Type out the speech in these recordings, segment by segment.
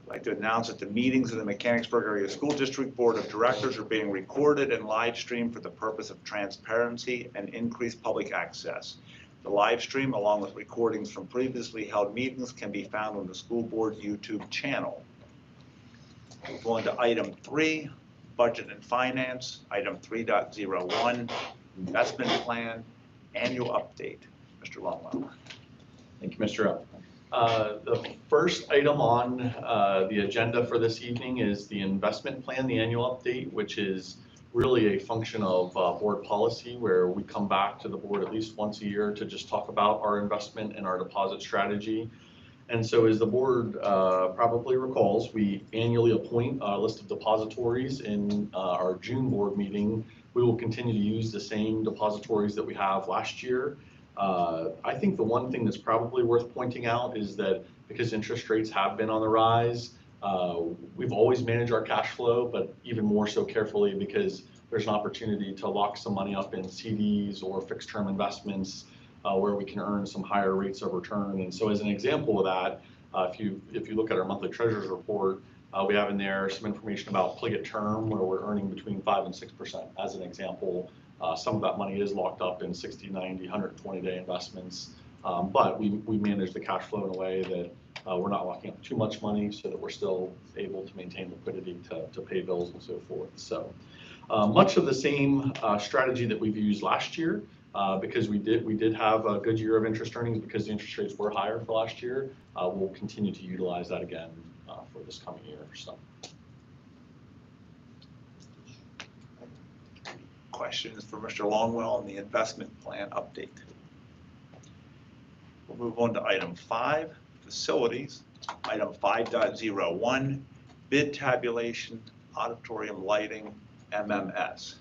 I'd like to announce that the meetings of the Mechanicsburg Area School District Board of Directors are being recorded and live streamed for the purpose of transparency and increased public access. The live stream, along with recordings from previously held meetings, can be found on the school board YouTube channel. We'll go on to item 3, budget and finance. Item 3.01, investment plan, annual update. Mr. Longwell. Thank you, Mr. Up. The first item on the agenda for this evening is the investment plan, the annual update, which is really a function of board policy, where we come back to the board at least once a year to just talk about our investment and our deposit strategy. And so, as the board probably recalls, we annually appoint a list of depositories. In our June board meeting, we will continue to use the same depositories that we have last year. I think the one thing that's probably worth pointing out is that because interest rates have been on the rise, we've always managed our cash flow, but even more so carefully because there's an opportunity to lock some money up in CDs or fixed term investments where we can earn some higher rates of return. And so as an example of that, if you look at our monthly treasurer's report, we have in there some information about Pliget term, where we're earning between 5 and 6% as an example. Some of that money is locked up in 60, 90, 120-day investments, but we manage the cash flow in a way that we're not locking up too much money so that we're still able to maintain liquidity to pay bills and so forth. So much of the same strategy that we've used last year, because we did have a good year of interest earnings because the interest rates were higher for last year. We'll continue to utilize that again for this coming year. So. Questions for Mr. Longwell on the investment plan update. We'll move on to item 5, facilities. Item 5.01, bid tabulation, auditorium lighting, MMS.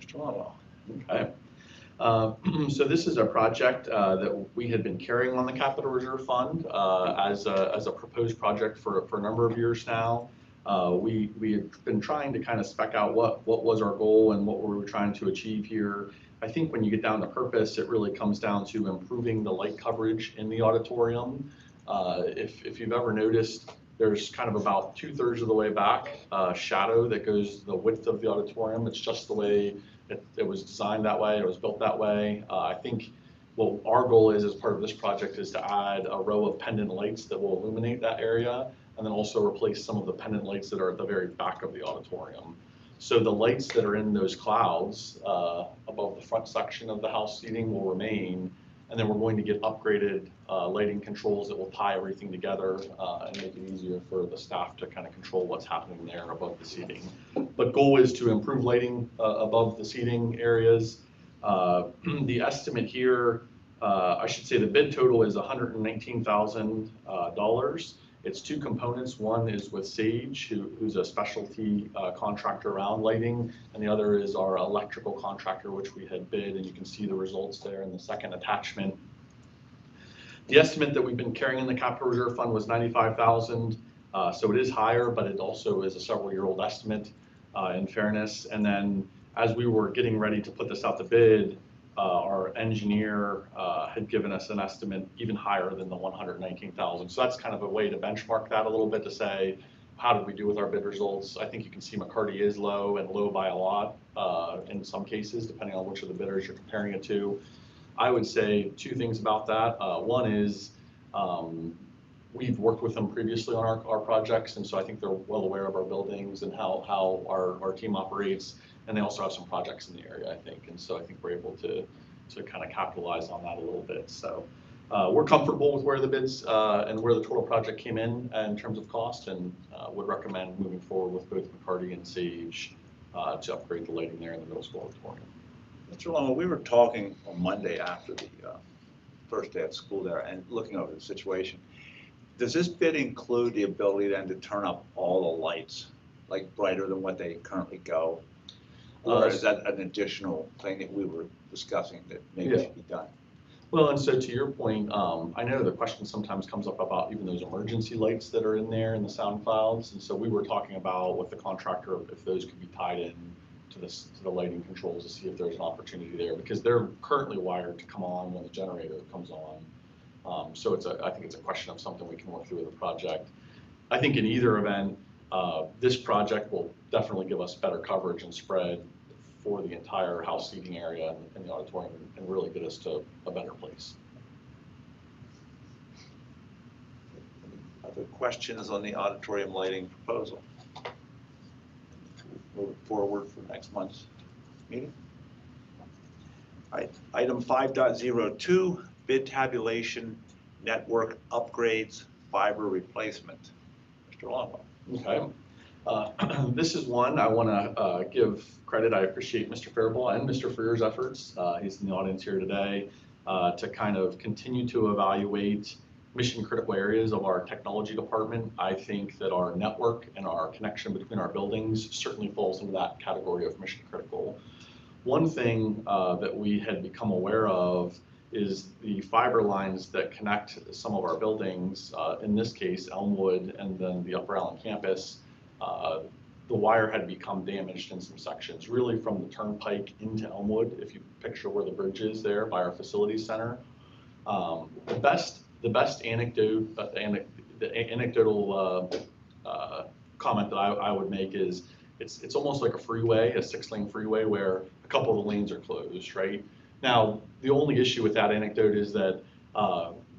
Mr. Longwell. Okay. So this is a project that we had been carrying on the Capital Reserve Fund as a proposed project for a number of years now. We had been trying to kind of spec out what was our goal and what we were trying to achieve here. I think when you get down to purpose, it really comes down to improving the light coverage in the auditorium. If you've ever noticed, there's kind of about 2/3 of the way back shadow that goes the width of the auditorium. It's just the way it was designed that way, it was built that way. I think what our goal is as part of this project is to add a row of pendant lights that will illuminate that area, and then also replace some of the pendant lights that are at the very back of the auditorium. So the lights that are in those clouds above the front section of the house seating will remain, and then we're going to get upgraded lighting controls that will tie everything together and make it easier for the staff to kind of control what's happening there above the seating. But goal is to improve lighting above the seating areas. The estimate here, I should say the bid total is $119,000. It's 2 components. One is with Sage, who's a specialty contractor around lighting, and the other is our electrical contractor, which we had bid, and you can see the results there in the second attachment. The estimate that we've been carrying in the Capital Reserve Fund was $95,000, so it is higher, but it also is a several-year-old estimate in fairness. And then as we were getting ready to put this out to bid, our engineer had given us an estimate even higher than the $119,000. So that's kind of a way to benchmark that a little bit to say, how did we do with our bid results? I think you can see McCarty is low and low by a lot in some cases, depending on which of the bidders you're comparing it to. I would say 2 things about that. One is we've worked with them previously on our projects, and so I think they're well aware of our buildings and how our team operates. And they also have some projects in the area, I think. And so I think we're able to kind of capitalize on that a little bit. So we're comfortable with where the bids and where the total project came in terms of cost, and would recommend moving forward with both McCarty and Sage to upgrade the lighting there in the middle school auditorium. Mr. Longwell, we were talking on Monday after the first day of school there and looking over the situation. Does this bid include the ability then to turn up all the lights, like brighter than what they currently go? Or is that an additional thing that we were discussing that maybe should be done? Well, and so to your point, I know the question sometimes comes up about even those emergency lights that are in there in the sound clouds. And so we were talking about with the contractor if those could be tied in to the lighting controls to see if there's an opportunity there, because they're currently wired to come on when the generator comes on. So I think it's a question of something we can work through with the project. I think in either event, this project will definitely give us better coverage and spread for the entire house seating area and the auditorium, and really get us to a better place. Other questions on the auditorium lighting proposal? Move it forward for next month's meeting. All right, item 5.02, bid tabulation, network upgrades, fiber replacement. Mr. Longwell. Okay. This is one I want to give credit. I appreciate Mr. Faribault and Mr. Freer's efforts. He's in the audience here today to kind of continue to evaluate mission critical areas of our technology department. I think that our network and our connection between our buildings certainly falls into that category of mission critical. One thing that we had become aware of is the fiber lines that connect some of our buildings, in this case Elmwood and then the Upper Allen campus. The wire had become damaged in some sections, really from the turnpike into Elmwood, if you picture where the bridge is there by our facilities center. The best anecdotal comment that I would make is it's almost like a freeway, a 6-lane freeway where a couple of the lanes are closed, right? Now, the only issue with that anecdote is that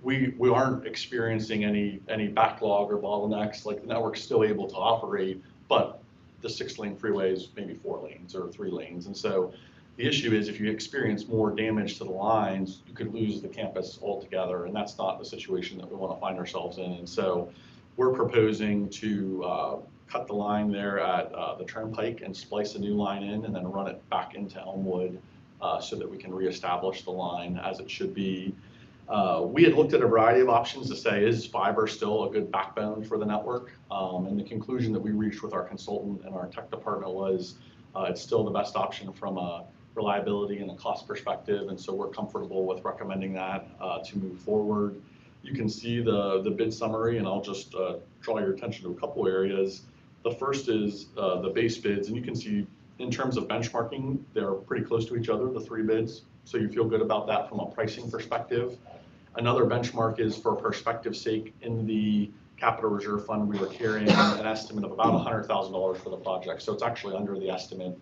we aren't experiencing any backlog or bottlenecks. Like, the network's still able to operate, but the 6-lane freeway is maybe 4 lanes or 3 lanes. And so the issue is if you experience more damage to the lines, you could lose the campus altogether, and that's not the situation that we want to find ourselves in. And so we're proposing to cut the line there at the turnpike and splice a new line in and then run it back into Elmwood so that we can reestablish the line as it should be. We had looked at a variety of options to say, is fiber still a good backbone for the network? And the conclusion that we reached with our consultant and our tech department was it's still the best option from a reliability and a cost perspective, and so we're comfortable with recommending that to move forward. You can see the bid summary, and I'll just draw your attention to a couple areas. The first is the base bids, and you can see in terms of benchmarking, they're pretty close to each other, the 3 bids, so you feel good about that from a pricing perspective. Another benchmark is, for perspective's sake, in the capital reserve fund, we were carrying an estimate of about $100,000 for the project, so it's actually under the estimate,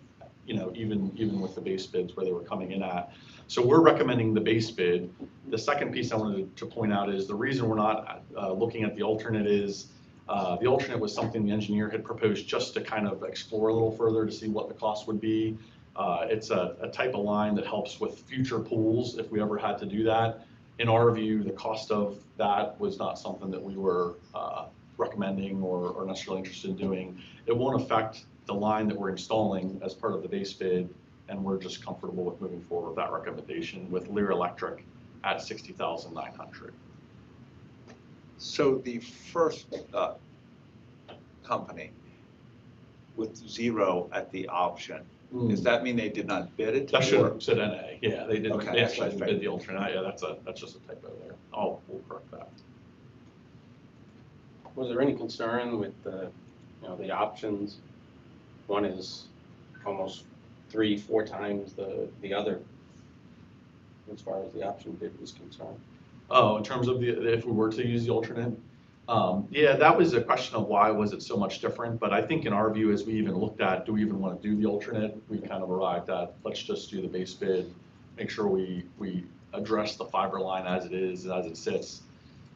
you know, even with the base bids where they were coming in at. So we're recommending the base bid. The second piece I wanted to point out is the reason we're not looking at the alternate is the alternate was something the engineer had proposed just to kind of explore a little further to see what the cost would be. It's a type of line that helps with future pools if we ever had to do that. In our view, the cost of that was not something that we were recommending or necessarily interested in doing. It won't affect the line that we're installing as part of the base bid, and we're just comfortable with moving forward with that recommendation with Lear Electric at $60,900. So the first company with 0 at the option, does that mean they did not bid it? That should have said NA. Yeah, they didn't. Okay, They actually didn't bid the alternate. Yeah, that's just a typo there. We'll correct that. Was there any concern with the, the options? One is almost 3-4 times the other, as far as the option bid was concerned. Oh, in terms of if we were to use the alternate, yeah, that was a question of why was it so much different. But I think in our view, as we even looked at, do we even want to do the alternate? We kind of arrived at, let's just do the base bid, make sure we address the fiber line as it is, as it sits.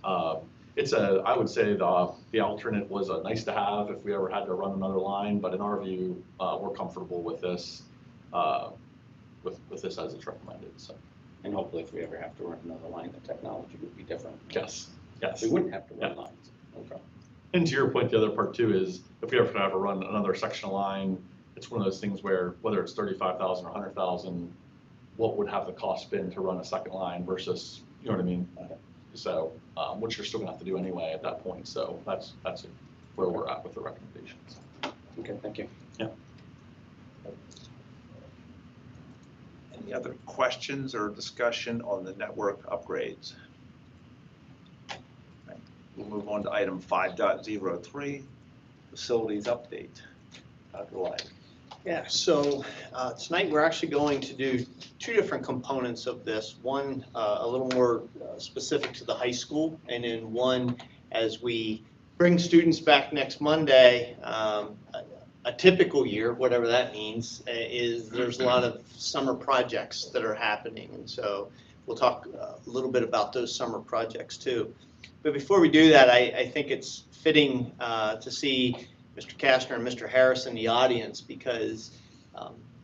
I would say the alternate was a nice to have if we ever had to run another line, but in our view, we're comfortable with this, with this as it's recommended. So. And hopefully, if we ever have to run another line, the technology would be different. Yes. Yes. We wouldn't have to run lines. Okay. And to your point, the other part too is if we ever have to run another sectional line, it's one of those things where whether it's 35,000 or 100,000, what would have the cost been to run a second line versus, you know what I mean? So, which you're still gonna have to do anyway at that point. So that's where we're at with the recommendations. Okay, thank you. Yeah. Any other questions or discussion on the network upgrades? Okay. We'll move on to item 5.03, facilities update. Dr. White. Yeah, so tonight we're actually going to do 2 different components of this. One a little more specific to the high school, and then one as we bring students back next Monday. A typical year, whatever that means, is there's a lot of summer projects that are happening. And so we'll talk a little bit about those summer projects too. But before we do that, I think it's fitting to see Mr. Kastner and Mr. Harris in the audience, because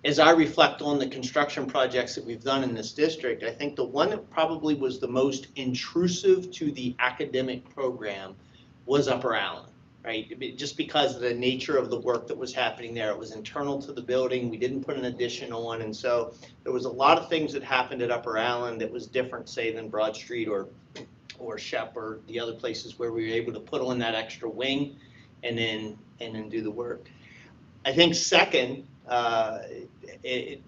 as I reflect on the construction projects that we've done in this district, I think the one that probably was the most intrusive to the academic program was Upper Allen, right? Just because of the nature of the work that was happening there. It was internal to the building. We didn't put an addition on. And so there was a lot of things that happened at Upper Allen that was different, say, than Broad Street or Shep or the other places where we were able to put on that extra wing and then do the work. I think second,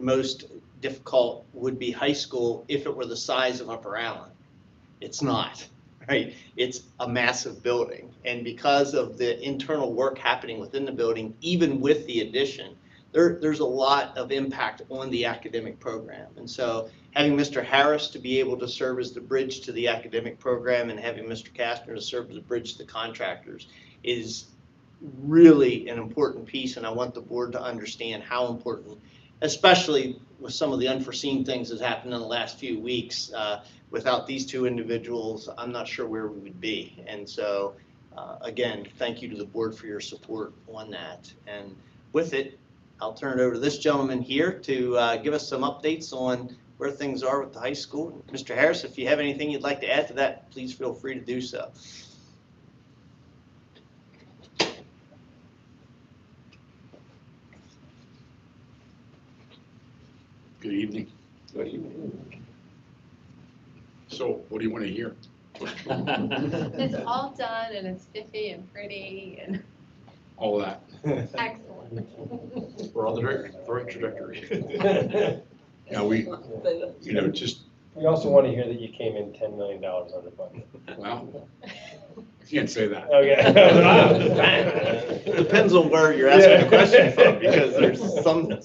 most difficult would be high school if it were the size of Upper Allen. It's not, right? It's a massive building. And because of the internal work happening within the building, even with the addition, there's a lot of impact on the academic program. And so having Mr. Harris to be able to serve as the bridge to the academic program and having Mr. Kastner to serve as the bridge to the contractors is really an important piece, and I want the board to understand how important, especially with some of the unforeseen things that happened in the last few weeks. Without these two individuals, I'm not sure where we would be. And so, again, thank you to the board for your support on that. And with it, I'll turn it over to this gentleman here to give us some updates on where things are with the high school. Mr. Harris, if you have anything you'd like to add to that, please feel free to do so. Good evening. So, what do you want to hear? It's all done and it's spiffy and pretty and All that. excellent. We're on the right trajectory. Yeah, just, We also want to hear that you came in $10 million under budget. well, I can't say that. Okay. Depends on where you're asking the question from, because there's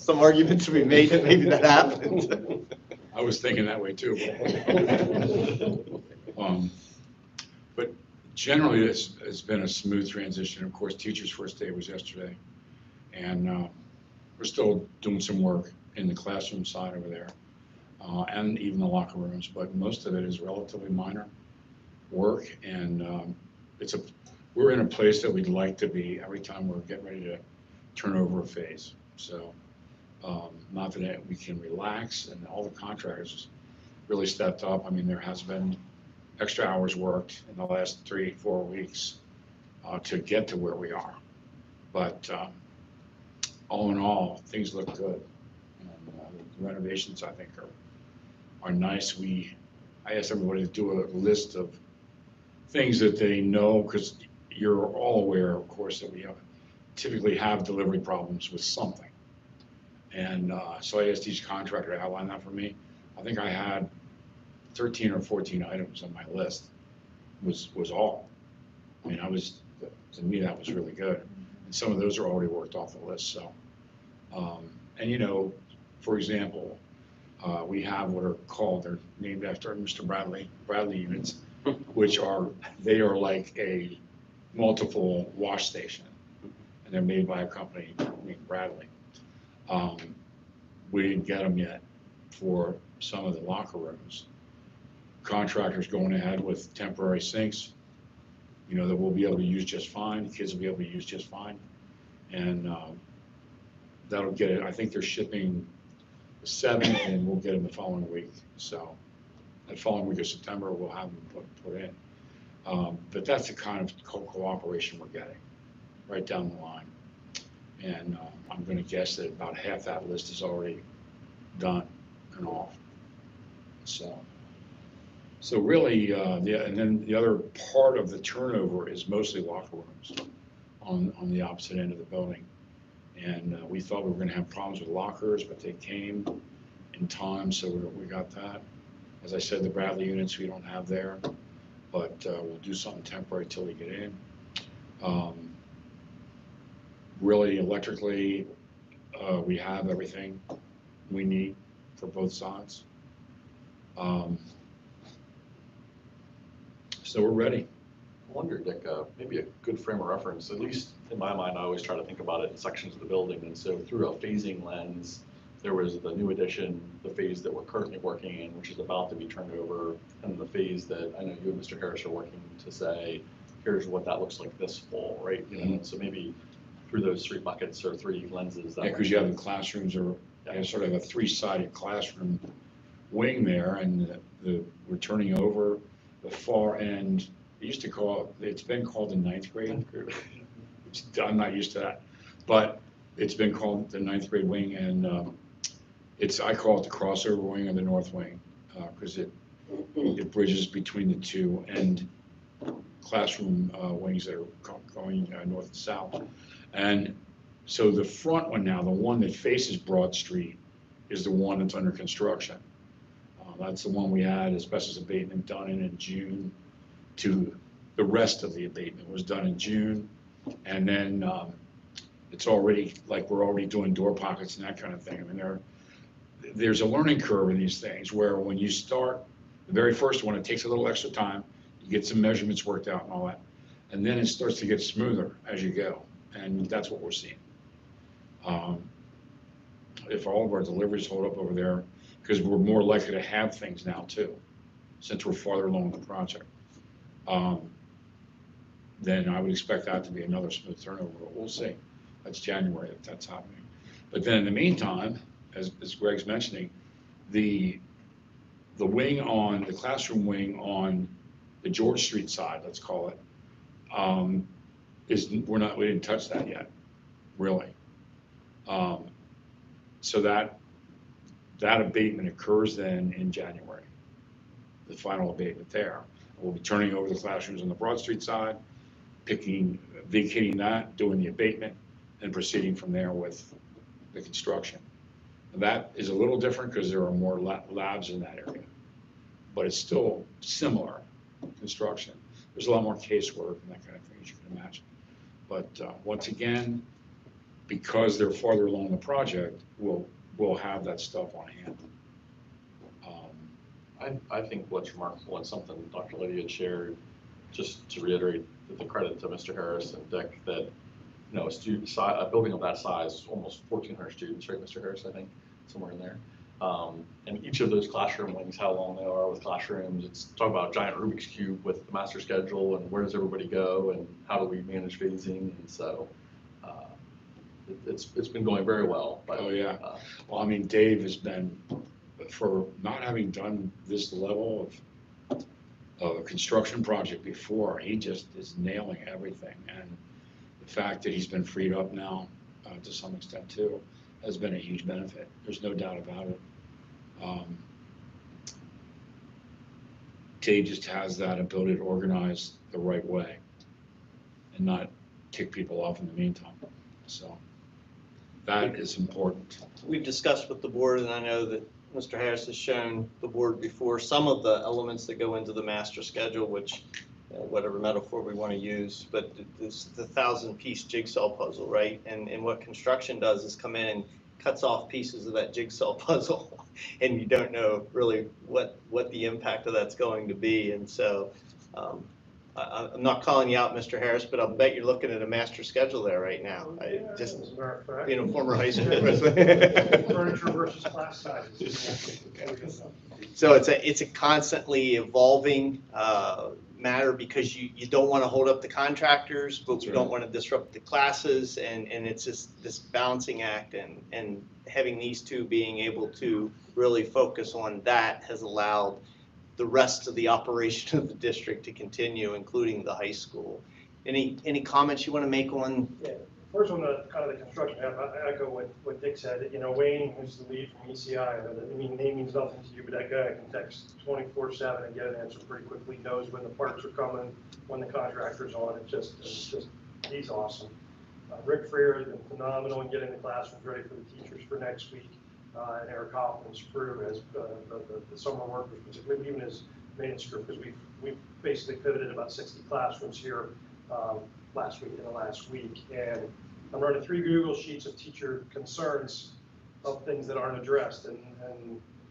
some arguments to be made that maybe that happened. I was thinking that way too. But generally, it's been a smooth transition. Of course, teachers' first day was yesterday. And we're still doing some work in the classroom side over there, and even the locker rooms, but most of it is relatively minor work. And we're in a place that we'd like to be every time we're getting ready to turn over a phase. So not that we can relax, and all the contractors really stepped up. I mean, there has been extra hours worked in the last 3-4 weeks to get to where we are. But all in all, things look good. And the renovations, I think, are nice. I asked everybody to do a list of things that they know, because you're all aware, of course, that we typically have delivery problems with something. And so I asked each contractor to outline that for me. I think I had 13 or 14 items on my list, was all. I mean, to me, that was really good. And some of those are already worked off the list. So, and for example, we have what are called, they're named after Mr. Bradley units, which are like a multiple wash station, and they're made by a company named Bradley. We didn't get them yet for some of the locker rooms. Contractors going ahead with temporary sinks, that we'll be able to use just fine. The kids will be able to use just fine, and that'll get it. I think they're shipping the 7th, and we'll get them the following week. So that following week of September, we'll have them put in. But that's the kind of cooperation we're getting right down the line. And I'm going to guess that about half that list is already done and off. So really, and then the other part of the turnover is mostly locker rooms on the opposite end of the building. And we thought we were going to have problems with lockers, but they came in time, so we got that. As I said, the Bradley units we don't have there, but we'll do something temporary till we get in. Really, electrically, we have everything we need for both sides. So we're ready. I wonder, Dick, maybe a good frame of reference, at least in my mind, I always try to think about it in sections of the building. And so through a phasing lens, there was the new addition, the phase that we're currently working in, which is about to be turned over, and the phase that I know you and Mr. Harris are working to say, here's what that looks like this fall, right? You know, so maybe through those three buckets or three lenses. Yeah, because you have the classrooms or sort of a three-sided classroom wing there, and we're turning over the far end. They used to call it's been called the ninth grade group. I'm not used to that, but it's been called the ninth grade wing, and I call it the crossover wing or the north wing, because it bridges between the two end classroom wings that are going north and south. And so the front one now, the one that faces Broad Street, is the one that's under construction. That's the one we had asbestos abatement done in June. To the rest of the abatement was done in June, and then it's already like we're already doing door pockets and that kind of thing. I mean, there's a learning curve in these things where when you start the very first one, it takes a little extra time. You get some measurements worked out and all that, and then it starts to get smoother as you go, and that's what we're seeing. If all of our deliveries hold up over there, because we're more likely to have things now too, since we're farther along the project, then I would expect that to be another smooth turnover, but we'll see. That's January if that's happening. But then in the meantime, as Greg's mentioning, the wing on, the classroom wing on the George Street side, let's call it, we didn't touch that yet, really. So that abatement occurs then in January, the final abatement there. We'll be turning over the classrooms on the Broad Street side, vacating that, doing the abatement, and proceeding from there with the construction. And that is a little different because there are more labs in that area, but it's still similar construction. There's a lot more casework and that kind of thing, as you can imagine. But once again, because they're farther along the project, we'll have that stuff on hand. I think what's remarkable and something Dr. Liddy had shared, just to reiterate the credit to Mr. Harris and Dick, that a building of that size, almost 1,400 students, right, Mr. Harris, I think, somewhere in there. And each of those classroom wings, how long they are with classrooms, it's talk about giant Rubik's Cube with the master schedule and where does everybody go and how do we manage phasing. And so it's been going very well. But, oh yeah. Well, I mean, Dave has been, for not having done this level of a construction project before, he just is nailing everything. And the fact that he's been freed up now, to some extent too, has been a huge benefit. There's no doubt about it. Dave just has that ability to organize the right way and not kick people off in the meantime. So that is important. We've discussed with the board, and I know that Mr. Harris has shown the board before some of the elements that go into the master schedule, which, whatever metaphor we want to use, but it's the 1,000-piece jigsaw puzzle, right? And what construction does is come in and cuts off pieces of that jigsaw puzzle, and you don't know really what the impact of that's going to be. And so I'm not calling you out, Mr. Harris, but I'll bet you're looking at a master schedule there right now. Just As a matter of fact. being a former high school. Furniture versus class sizes. So it's a constantly evolving matter because you don't want to hold up the contractors, but you don't want to disrupt the classes, and it's just this balancing act, and having these two being able to really focus on that has allowed the rest of the operation of the district to continue, including the high school. Any comments you want to make on? Yeah. First on the kind of the construction, I echo what Dick said. You know, Wayne, who's the lead from ECI, I mean, name means nothing to you, but that guy can text 24/7 and get an answer pretty quickly. Knows when the parts are coming, when the contractor's on. It's just he's awesome. Rick Freer has been phenomenal in getting the classrooms ready for the teachers for next week. And Eric Hoffman's crew as the summer workers, particularly even his maintenance crew, because we've basically pivoted about 60 classrooms here last week, and I'm running 3 Google sheets of teacher concerns of things that aren't addressed, and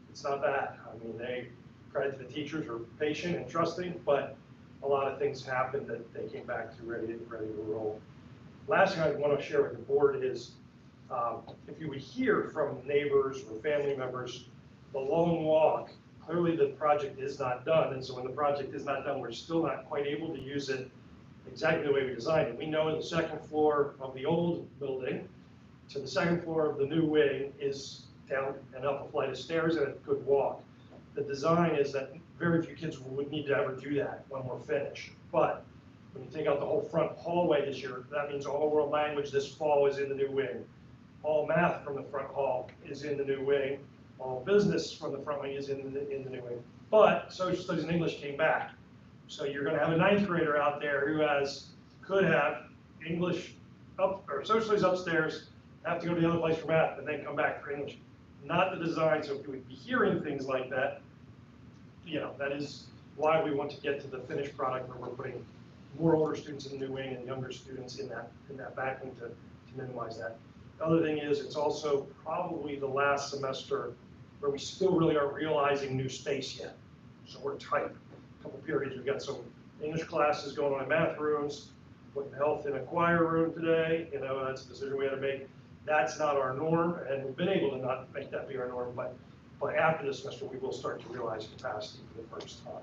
it's not bad. I mean, credit to the teachers are patient and trusting, but a lot of things happened that they came back to ready to roll. Last thing I want to share with the board is, if you would hear from neighbors or family members, the long walk, clearly the project is not done, and so when the project is not done, we're still not quite able to use it exactly the way we designed it. We know the second floor of the old building to the second floor of the new wing is down and up a flight of stairs and a good walk. The design is that very few kids would need to ever do that when we're finished. But when you take out the whole front hallway this year, that means all world language this fall is in the new wing. All math from the front hall is in the new wing. All business from the front wing is in the new wing. But social studies and English came back. So you're going to have a ninth grader out there who could have English up or social studies upstairs, have to go to the other place for math, and then come back for English. Not the design. So if you would be hearing things like that, that is why we want to get to the finished product where we're putting more older students in the new wing and younger students in that back wing to minimize that. The other thing is, it's also probably the last semester where we still really aren't realizing new space yet. So we're tight. A couple periods, we've got some English classes going on in math rooms, putting health in a choir room today. That's a decision we had to make. That's not our norm, and we've been able to not make that be our norm, but after this semester, we will start to realize capacity for the first time.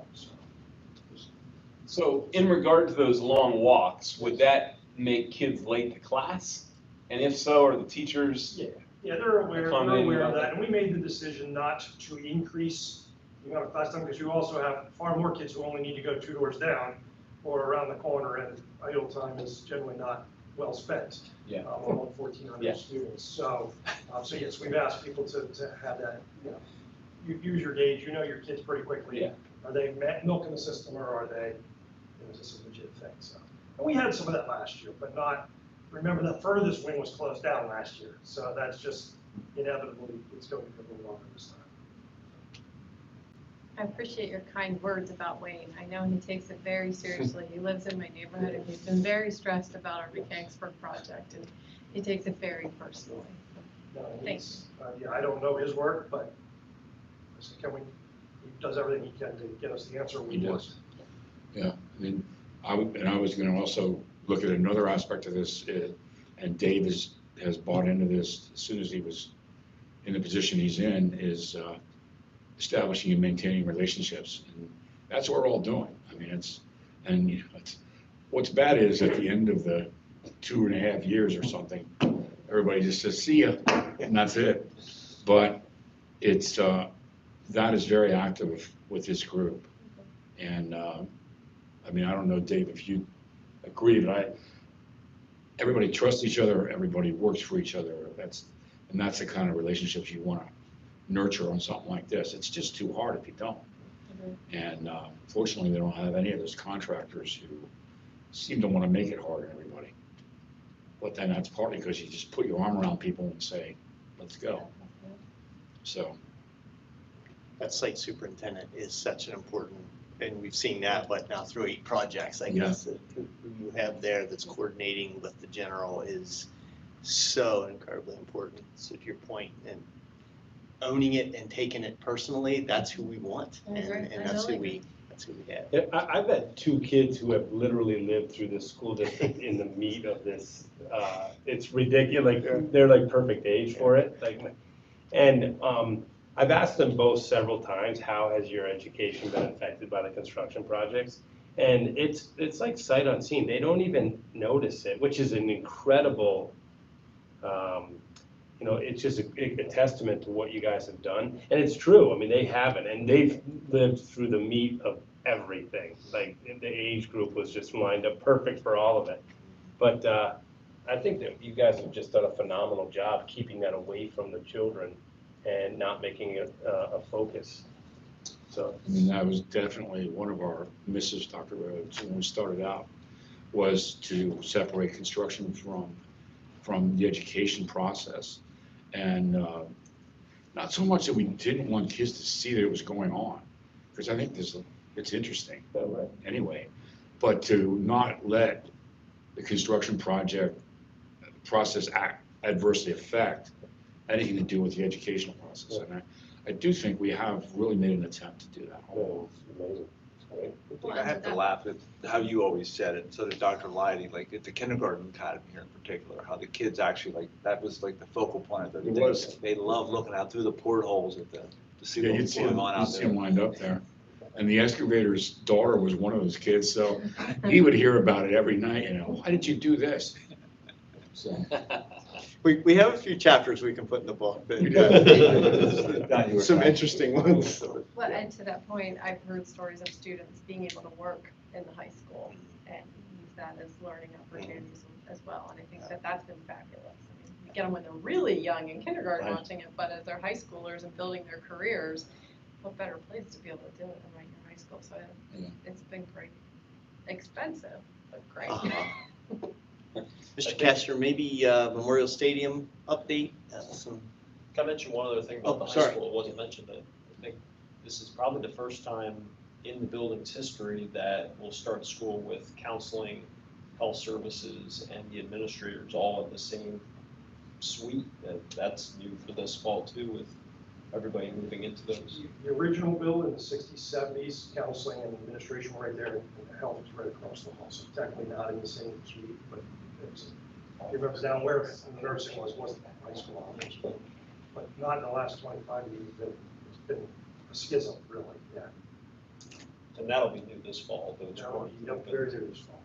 So in regard to those long walks, would that make kids late to class? And if so, are the teachers? Yeah, they're aware accommodating of about that, and we made the decision not to increase the amount of class time because you also have far more kids who only need to go 2 doors down or around the corner, and idle time is generally not well spent. Yeah. Among 1,400 Yeah. students. So yes, we've asked people to have that. You use your gauge. You know your kids pretty quickly. Yeah. Are they milking the system, or are they? Is this a legit thing? So, and we had some of that last year, but not. Remember, the furthest wing was closed down last year, so that's just inevitably it's going to be a little longer this time. I appreciate your kind words about Wayne. I know he takes it very seriously. He lives in my neighborhood, and he's been very stressed about our Mechanicsburg project, and he takes it very personally. Thanks. I don't know his work, but I said, he does everything he can to get us the answer we want. does. Yeah, I was going to also look at another aspect of this, and Dave has bought into this as soon as he was in the position he's in, is establishing and maintaining relationships. And that's what we're all doing. I mean, what's bad is at the end of the 2.5 years or something, everybody just says, see ya, and that's it. But that is very active with this group. And I don't know, Dave, if you agree, but everybody trusts each other, everybody works for each other. That's the kind of relationships you want to nurture on something like this. It's just too hard if you don't. Mm-hmm. And fortunately, they don't have any of those contractors who seem to want to make it hard on everybody. But then that's partly because you just put your arm around people and say, let's go. So. That site superintendent is such an important, and we've seen that, now through 8 projects, I guess, that who you have there that's coordinating with the general is so incredibly important. So to your point, and owning it and taking it personally, that's who we want, and that's who we have. Yeah, I've had 2 kids who have literally lived through this school district in the meat of this. It's ridiculous. They're like perfect age for it. I've asked them both several times, how has your education been affected by the construction projects? And it's like sight unseen. They don't even notice it, which is an incredible, it's just a testament to what you guys have done. And it's true. I mean, they haven't, and they've lived through the meat of everything. Like the age group was just lined up perfect for all of it. But I think that you guys have just done a phenomenal job keeping that away from the children and not making it a focus. So That was definitely one of our misses, Dr. Rhodes, when we started out, was to separate construction from the education process. And not so much that we didn't want kids to see that it was going on, because I think it's interesting anyway, but to not let the construction project process adversely affect anything to do with the educational process. And I do think we have really made an attempt to do that. it's amazing. I have to laugh at how you always said it, so did Dr. Leidy, like at the kindergarten academy here in particular, how the kids actually like, that was like the focal point of their It day. was. They love looking out through the portholes at the, to see Yeah, what's going on you'd out see him there. lined up there. And the excavator's daughter was one of those kids, so he would hear about it every night, why did you do this? So, We have a few chapters we can put in the book, We do. but some interesting ones. Well, and to that point, I've heard stories of students being able to work in the high school and use that as learning opportunities as well. And I think that that's been fabulous. I mean, we get them when they're really young in kindergarten Right. watching it, but as they're high schoolers and building their careers, what better place to be able to do it than right in your high school? So Yeah. it's been great. Expensive, but great. Uh-huh. Mr. Kester, maybe Memorial Stadium update, some, Can I mention one other thing Oh, about the high sorry. school? It wasn't mentioned. I think this is probably the first time in the building's history that we'll start school with counseling, health services, and the administrators all in the same suite. That's new for this fall too, with everybody moving into those. The original build in the 60s, 70s, counseling and administration were right there, and health was right across the hall, so technically not in the same suite, but it's, you remember down where the nursing wasn't high school, but not in the last 25 years, it's been a schism, really, yeah. And that'll be new this fall, those Now, weren't you know, open. very useful.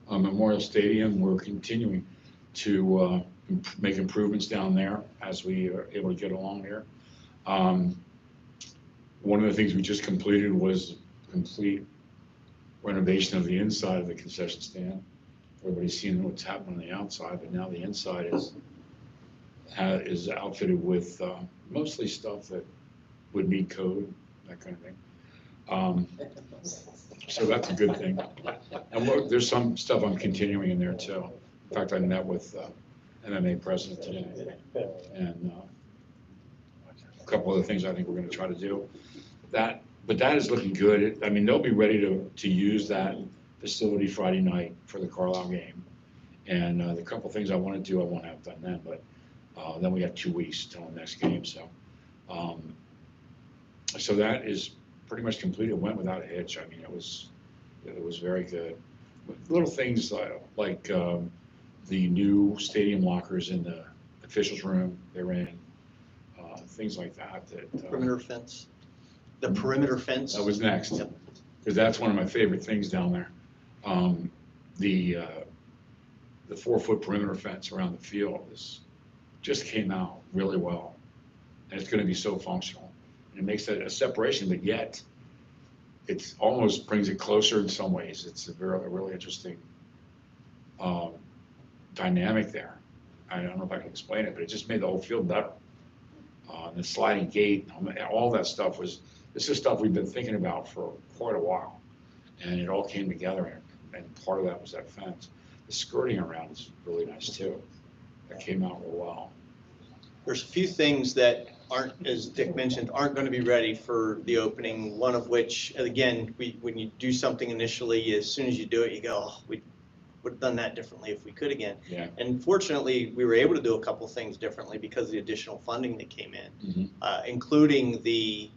Memorial Stadium, we're continuing to make improvements down there as we are able to get along here. One of the things we just completed was complete renovation of the inside of the concession stand. Everybody's seen what's happening on the outside, but now the inside is outfitted with mostly stuff that would meet code, that kind of thing. So that's a good thing. And there's some stuff I'm continuing in there too. In fact, I met with MMA president today, and a couple other things I think we're going to try to do. But that is looking good. I mean, they'll be ready to use that facility Friday night for the Carlisle game. And the couple things I want to do, I won't have done then, but then we have 2 weeks till the next game. So that is pretty much complete. It went without a hitch. I mean, it was very good. Little things like the new stadium lockers in the officials' room they're in, things like that. perimeter fence. The perimeter fence. That was next, Yep. because that's one of my favorite things down there. The 4-foot perimeter fence around the field just came out really well, and it's going to be so functional. And it makes a separation, but yet it almost brings it closer in some ways. It's a really interesting dynamic there. I don't know if I can explain it, but it just made the whole field better. The sliding gate, all that stuff this is stuff we've been thinking about for quite a while. And it all came together, and part of that was that fence. The skirting around is really nice too. That came out real well. There's a few things that aren't, as Dick mentioned, aren't going to be ready for the opening, one of which, again, when you do something initially, as soon as you do it, you go, oh, we would have done that differently if we could again. Yeah. And fortunately, we were able to do a couple things differently because of the additional funding that came in, including the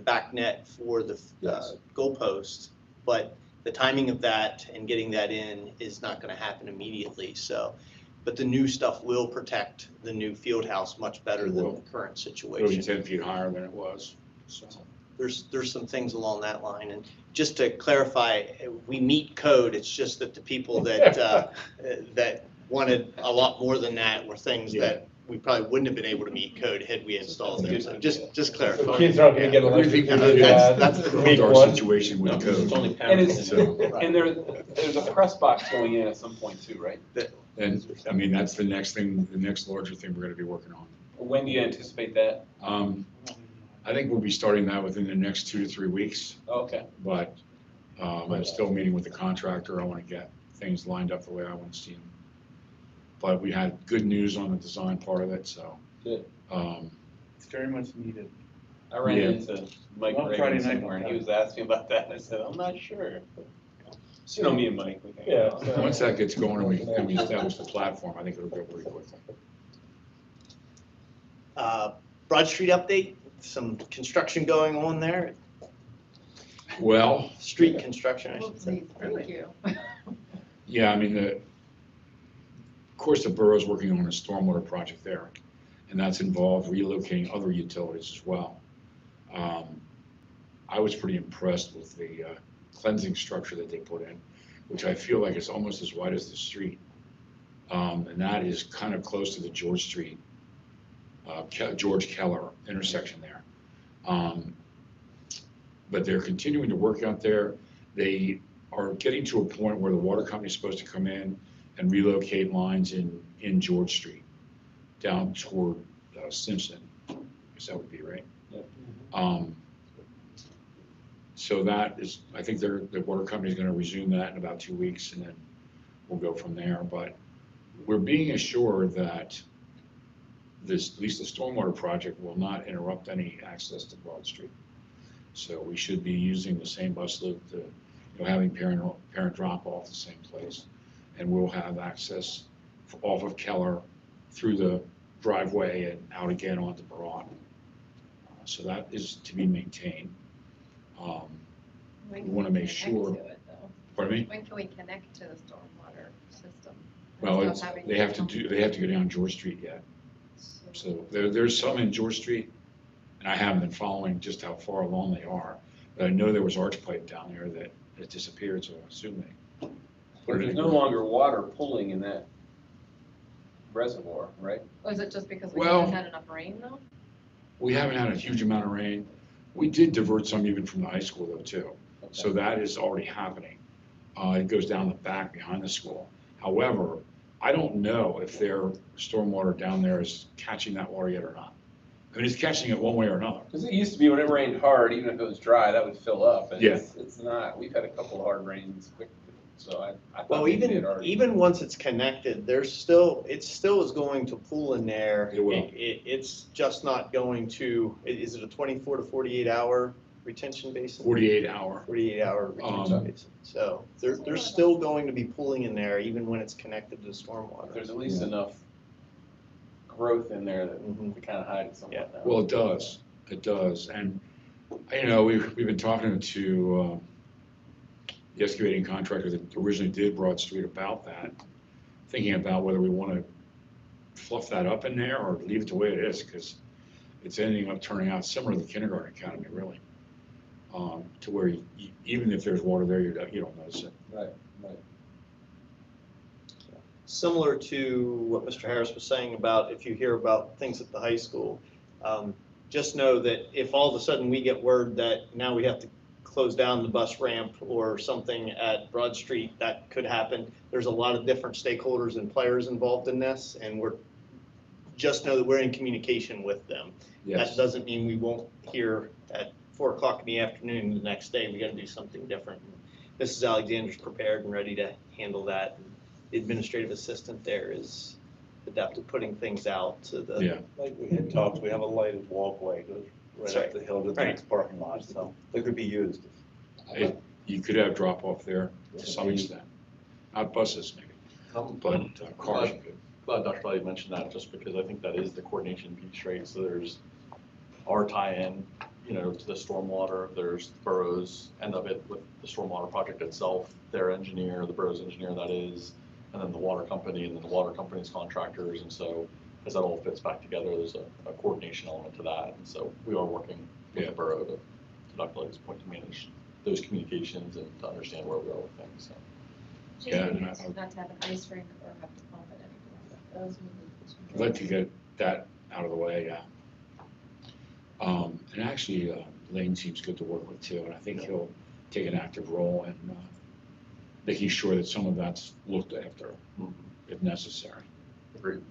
back net for the Yes. goalpost. But the timing of that and getting that in is not going to happen immediately. So, but the new stuff will protect the new field house much better It than will. the current It'll be situation. 10 feet higher than it was. So, There's some things along that line. And just to clarify, we meet code. It's just that the people that that wanted a lot more than that were things Yeah. that we probably wouldn't have been able to meet code had we installed them. So just So clarify. kids aren't gonna get Everything electrocuted. we did, That's the improved week our one. situation with It's code. only And parents. it's, So, and there's a press box going in at some point too, right? and I mean, that's the next thing, the next larger thing we're going to be working on. When do you anticipate that? I think we'll be starting that within the next 2 to 3 weeks, Okay. but I'm still meeting with the contractor. I want to get things lined up the way I want to see them. But we had good news on the design part of it, so. Good. It's very much needed. I ran Yeah. into Mike Well, Friday Reagan night somewhere and he one was asking about that and I said, I'm not sure. So, you know, me and Mike, we can. Yeah. Once that gets going and we establish the platform, I think it'll go pretty quickly. Broad Street update, some construction going on there, Well, street construction, I should say. Whoopsie, thank you. yeah, I mean, of course, the borough's working on a stormwater project there, and that's involved relocating other utilities as well. I was pretty impressed with the cleansing structure that they put in, which I feel like is almost as wide as the street. And that is kind of close to the George Street, George Keller intersection there. But they're continuing to work out there. They are getting to a point where the water company's supposed to come in and relocate lines in George Street down toward Simpson. I guess that would be right. Yep. So that is, I think the water company's gonna resume that in about 2 weeks, and then we'll go from there. But we're being assured that this, at least the stormwater project, will not interrupt any access to Broad Street. So we should be using the same bus loop, having parent drop off the same place. And we'll have access off of Keller through the driveway and out again onto Broad. So that is to be maintained. When We can wanna make connect sure- to it, though? Pardon me? When can we connect to the stormwater system? Well, Instead of having they have to go down George Street yet. So there's some in George Street, and I haven't been following just how far along they are. But I know there was arch pipe down there that disappeared, so I assume they But there's no longer water pulling in that reservoir, right? Was it just because we Well- haven't had enough rain, though? We haven't had a huge amount of rain. We did divert some even from the high school though too. So that is already happening. It goes down the back behind the school. However, I don't know if their stormwater down there is catching that water yet or not. I mean, it's catching it one way or another. Because it used to be when it rained hard, even if it was dry, that would fill up. And Yeah. it's not. We've had a couple of hard rains quick, so I thought Well, maybe it already. even once it's connected, it still is going to pool in there. It will. It's just not going to, is it a 24 to 48 hour retention basin? 48 hour. 48 hour retention basin. So there's still going to be pooling in there even when it's connected to stormwater. There's at least enough growth in there that Mhm. to kind of hide it somewhat now. Well, it does. It does. And, we've been talking to the excavating contractor that originally did Broad Street about that, thinking about whether we want to fluff that up in there or leave it the way it is, because it's ending up turning out similar to the kindergarten academy, really. To where even if there's water there, you don't notice it. Right, right. Similar to what Mr. Harris was saying about if you hear about things at the high school, just know that if all of a sudden we get word that now we have to close down the bus ramp or something at Broad Street, that could happen. There's a lot of different stakeholders and players involved in this, and just know that we're in communication with them. Yes. That doesn't mean we won't hear at 4 o'clock in the afternoon the next day, we gotta do something different. Mrs. Alexander's prepared and ready to handle that. The administrative assistant there is adept at putting things out to the. Yeah. Like we had talked, we have a lighted walkway, goes That's right right. up the hill to the Right. next parking lot, so they could be used. You could have drop off there to some extent. Not buses maybe, but cars you could. Glad Dr. Lally mentioned that, just because I think that is the coordination piece, right? So there's our tie-in, to the stormwater, there's the borough's end of it with the stormwater project itself, their engineer, the borough's engineer that is, and then the water company, and then the water company's contractors. And so as that all fits back together, there's a coordination element to that. And so we are working with the borough to Dr. Lally's point, to manage those communications and to understand where we are with things, so. Yeah, and Not to have an ice rink or have to pump it anymore. Those would be- I'd like to get that out of the way, yeah. And actually, Lane seems good to work with too, and I think he'll take an active role in making sure that some of that's looked after if necessary. Agreed.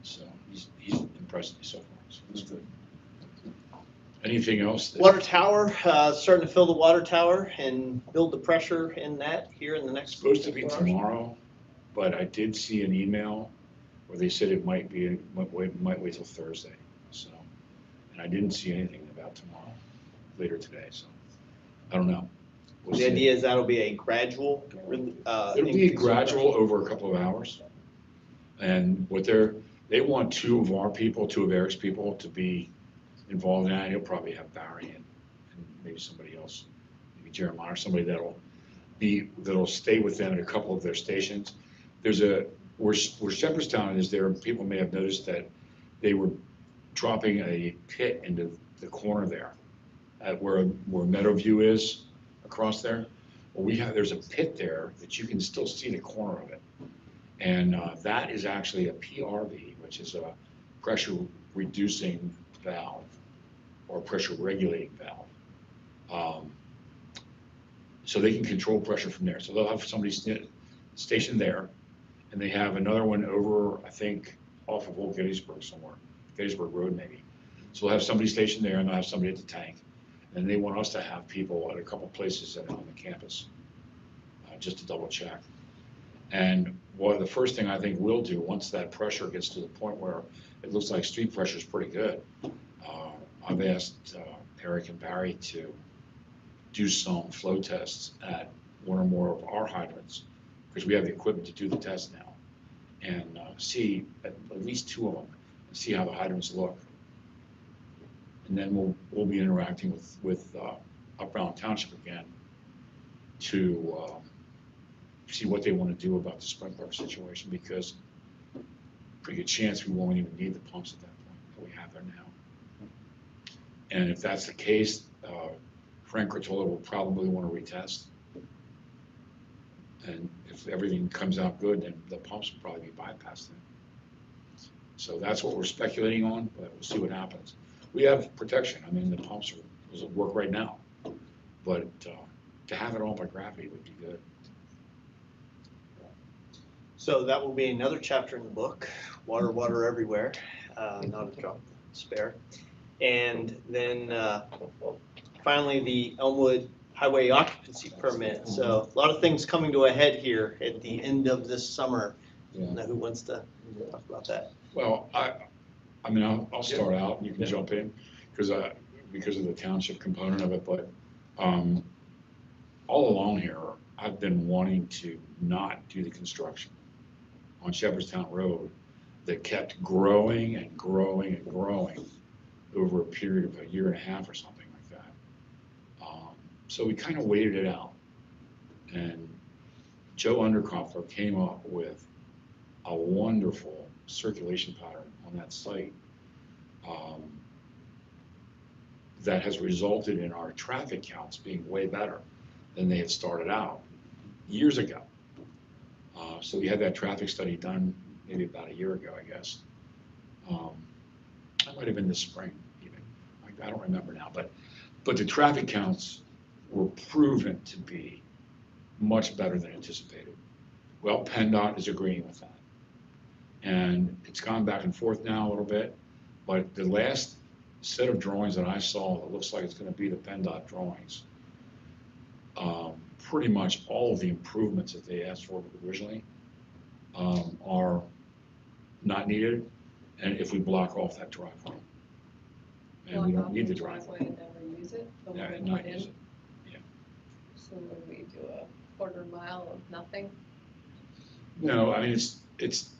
So he's impressed me so far, so it's good. Anything else? that- Water tower, starting to fill the water tower and build the pressure in that here in the next. Supposed to be 24 hours. tomorrow, but I did see an email where they said it might wait till Thursday, so. And I didn't see anything about tomorrow, later today, so, I don't know. We'll The see. idea is that'll be a gradual. It'll be gradual over a couple of hours. And they want two of Eric's people to be involved in that. He'll probably have Barry and maybe somebody else, maybe Jeremiah or somebody that'll stay with them at a couple of their stations. Where Shepherdstown is there, people may have noticed that they were dropping a pit into the corner there at where Meadowview is across there. Well, there's a pit there that you can still see the corner of it. And that is actually a PRV, which is a pressure reducing valve or pressure regulating valve. So they can control pressure from there. So they'll have somebody stationed there, and they have another one over, I think, off of Old Gettysburg somewhere, Gettysburg Road maybe. So they'll have somebody stationed there, and they'll have somebody at the tank. And they want us to have people at a couple places on the campus, just to double check. And the first thing I think we'll do, once that pressure gets to the point where it looks like street pressure is pretty good, I've asked Eric and Barry to do some flow tests at one or more of our hydrants, because we have the equipment to do the test now, and see at least 2 of them, and see how the hydrants look. And then we'll be interacting with Upbound Township again to see what they want to do about the sprinkler situation, because pretty good chance we won't even need the pumps at that point that we have there now. And if that's the case, Frank Cortola will probably want to retest. And if everything comes out good, then the pumps will probably be bypassed then. So that's what we're speculating on, but we'll see what happens. We have protection. I mean, the pumps will work right now, but to have it all by gravity would be good. So that will be another chapter in the book, water, water everywhere, not a drop spare. And then finally, the Elmwood Highway occupancy permit. So a lot of things coming to a head here at the end of this summer. Yeah. Now, who wants to talk about that? Well, I mean, I'll start out, and you can jump in, because of the township component of it, but all along here, I've been wanting to not do the construction on Shepherdstown Road that kept growing and growing and growing over a period of 1.5 years or something like that. So we kind of waited it out, and Joe Underkoffler came up with a wonderful circulation pattern on that site that has resulted in our traffic counts being way better than they had started out years ago. So we had that traffic study done maybe about 1 year ago, I guess. That might have been this spring even. I don't remember now, but the traffic counts were proven to be much better than anticipated. Well, PennDOT is agreeing with that. And it's gone back and forth now a little bit, but the last set of drawings that I saw that looks like it's going to be the PennDOT drawings, pretty much all of the improvements that they asked for originally are not needed, and if we block off that driveway. And we don't need the driveway. And never use it? The Yeah, one and we not put use in? it. Yeah. So would we do a 1/4 mile of nothing? No, I mean, it's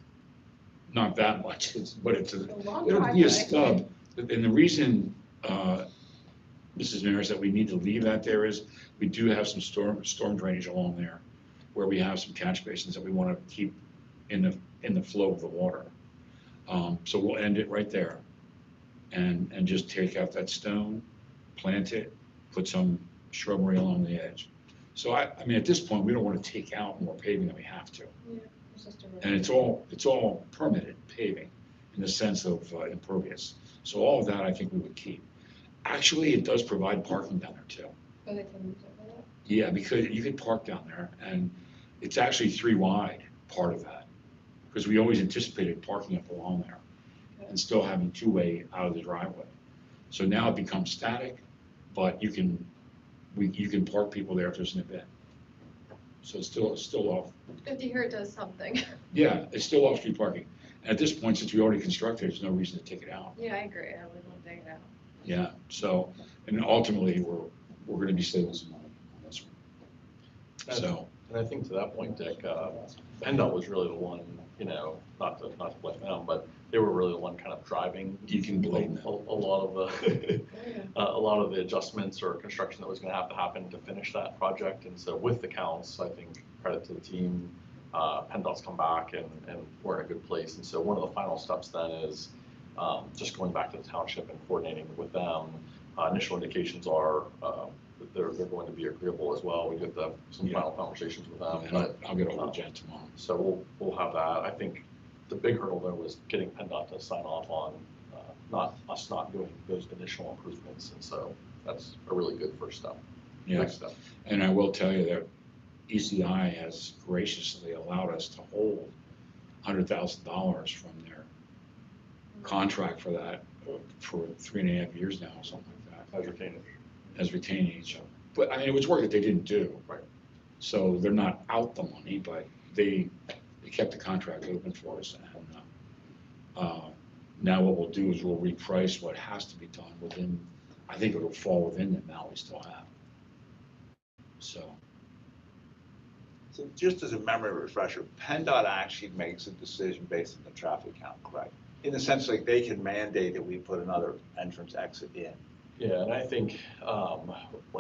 not that much, but it's A long it'll be driveway. a stub. And the reason, Mrs. Mayor, that we need to leave that there is we do have some storm drainage along there where we have some catch basins that we want to keep in the flow of the water. So we'll end it right there and just take out that stone, plant it, put some shrubbery along the edge. So I mean, at this point, we don't want to take out more paving than we have to. Yeah, it's just a road. And it's all permitted paving in the sense of impervious. So all of that, I think we would keep. Actually, it does provide parking down there too. But they can use it for that. Yeah, because you could park down there, and it's actually 3 wide, part of that. Because we always anticipated parking up along there and still having 2-way out of the driveway. So now it becomes static, but you can park people there if there's an event. So it's still off. Good to hear it does something. Yeah, it's still off-street parking. And at this point, since we already constructed, there's no reason to take it out. Yeah, I agree. I would want to take it out. Yeah, so, and ultimately, we're gonna be saving some money on this one. So, And I think to that point, Dick, PennDOT was really the one, not to blame them, but they were really the one kind of driving. You can blame them. A lot of the, a lot of the adjustments or construction that was gonna have to happen to finish that project. And so with the counts, I think credit to the team, PennDOT's come back and we're in a good place. And so one of the final steps then is just going back to the township and coordinating with them. Initial indications are that they're going to be agreeable as well. We get some final conversations with them. And I'll get over to Jen tomorrow. So we'll have that. I think the big hurdle there was getting PennDOT to sign off on not doing those additional improvements. And so that's a really good first step. Yeah. Next step. And I will tell you that ECI has graciously allowed us to hold $100,000 from their contract for that for 3.5 years now, or something like that. As retainage. As retainage. But I mean, it was work that they didn't do. Right. So they're not out the money, but they kept the contract open for us. And now what we'll do is we'll reprice what has to be done within, I think it'll fall within the amount we still have. So. So just as a memory refresher, PennDOT actually makes a decision based on the traffic count, correct? In the sense like they can mandate that we put another entrance exit in. Yeah, and I think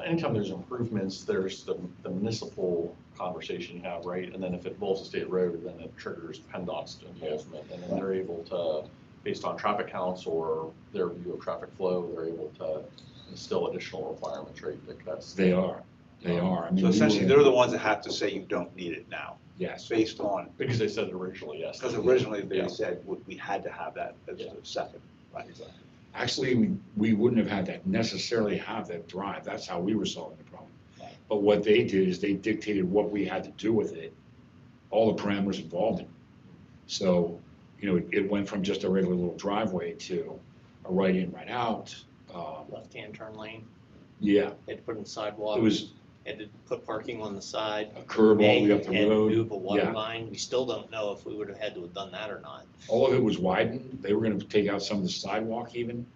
anytime there's improvements, there's the municipal conversation you have, right? And then if it involves a state road, then it triggers PennDOT's involvement. And then they're able to, based on traffic counts or their view of traffic flow, they're able to instill additional requirements, right? Like They are. I mean, So essentially, they're the ones that have to say you don't need it now. Yes. Based on, because they said originally, yes. because originally they Yeah. said we had to have that as Yeah. a second, right? Actually, we wouldn't have had that necessarily have that drive. That's how we were solving the problem. But what they did is they dictated what we had to do with it, all the parameters involved in it. So, it went from just a regular little driveway to a right in, right out. Left-hand turn lane, Yeah, had to put in sidewalk. it was Had to put parking on the side. a curb all the way up the and road. move a water Yeah. line. We still don't know if we would have had to have done that or not. All of it was widened. They were gonna take out some of the sidewalk even,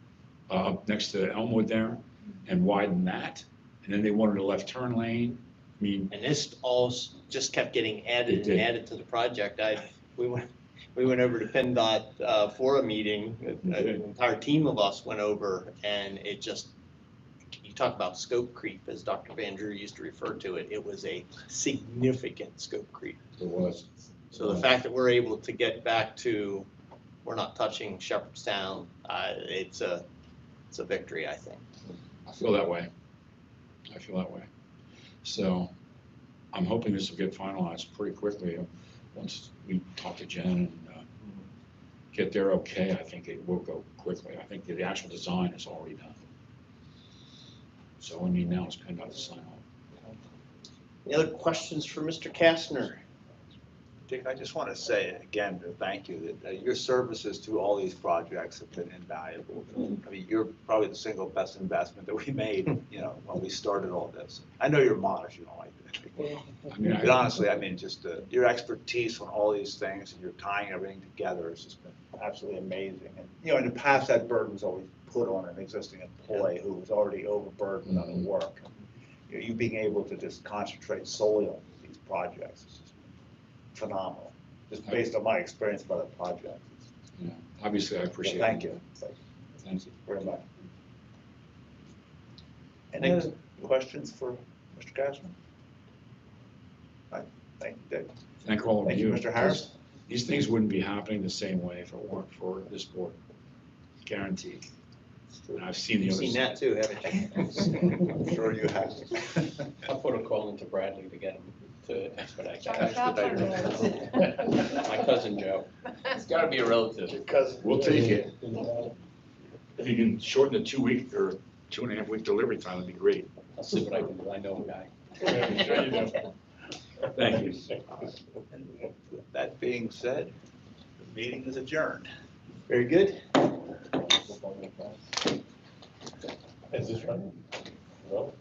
up next to Elmwood there, and widen that. And then they wanted a left turn lane. I mean, And this all just kept getting It added did. and added to the project. We went over to PennDOT for a meeting. An entire team of us went over, and it just, you talk about scope creep, as Dr. Van Drew used to refer to it. It was a significant scope creep. it was. So the fact that we're able to get back to, we're not touching Shepherdstown, it's a victory, I think. I feel that way. So I'm hoping this will get finalized pretty quickly. Once we talk to Jen and get there okay, I think it will go quickly. I think the actual design is already done. So all we need now is PennDOT to sign off. Any other questions for Mr. Kastner? Dick, I just want to say again, thank you, that your services to all these projects have been invaluable. I mean, you're probably the single best investment that we made, when we started all this. I know you're modest, you don't like that. I mean, But honestly, I mean, just your expertise on all these things and you're tying everything together has just been absolutely amazing. And, in the past, that burden was always put on an existing employee who was already overburdened on the work. You being able to just concentrate solely on these projects is just phenomenal, just based on my experience about the project. Yeah, obviously, I appreciate it. Thank you. Thank you. Very much. Any other questions for Mr. Kastner? Thank you, Dick. Thank all of Thank you, Mr. Harris. These things wouldn't be happening the same way if it weren't for this board. Guaranteed. And I've seen the You've other seen side. that too, haven't you? I'm sure you have. I'll put a call into Bradley to get him to expedite that. Expedite it. My cousin Joe. It's gotta be a relative. Because We'll take it. If you can shorten the 2 week or 2.5 week delivery time, it'd be great. I'll see what I can do. I know a guy. Sure you do. Thank you. That being said, the meeting is adjourned. Very good. Is this right? No?